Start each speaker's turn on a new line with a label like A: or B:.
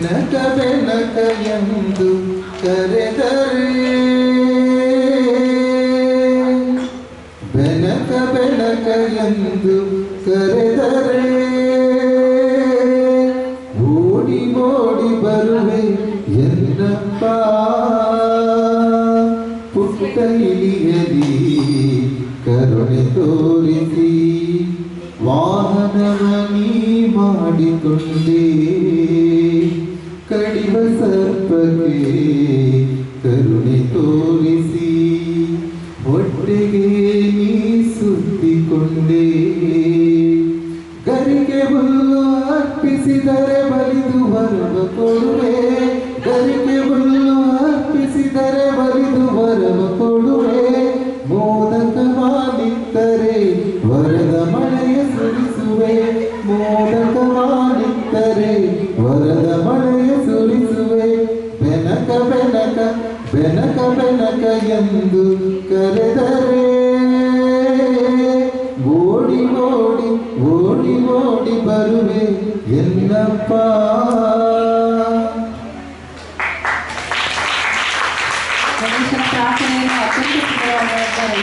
A: ಬೆನಕ ಬೆನಕ ಎಂದು ಕರೆದರೆ ಬೆನಕ ಬೆನಕ ಎಂದು ಕರೆದರೆ ಓಡಿ ಓಡಿ ಬರುವೆ ಎನ್ನಪ್ಪ ಪುಟ್ಟ ಇಲಿಯಲಿ ಕರುಣೆ ತೋರಿಸಿ ವಾಹನವ ನೀ ಮಾಡಿಕೊಂಡೆ ಕಡಿವ ಸರ್ಪಕ್ಕೆ ಕರುಣೆ ತೋರಿಸಿ ಹೊಟ್ಟೆಗೆ ನೀ ಸುತ್ತಿಕೊಂಡೆ ಗರಿಗೆ ಹುಲ್ಲು ಅರ್ಪಿಸಿದರೆ ಬಲಿದು ವರವ ಕೊಡುವೆ ಗರಿಗೆ ಹುಲ್ಲು ಅರ್ಪಿಸಿದರೆ ಬಲಿದು ವರವ ಕೊಡುವೆ ಮೋದಕವಾಗಿದ್ದರೆ ವರದ ಮಳೆಯ ಸುರಿಸುವೆ ಮೋದಕವಾಗಿದ್ದರೆ ವರದ ಮಳೆಯ ಸುರಿಸುವೆ ಬೆನಕ ಬೆನಕ ಬೆನಕ ಬೆನಕ ಎಂದು ಕರೆದರೆ ಓಡಿ ಓಡಿ ಓಡಿ ಓಡಿ ಬರುವೆ ಎನ್ನಪ್ಪ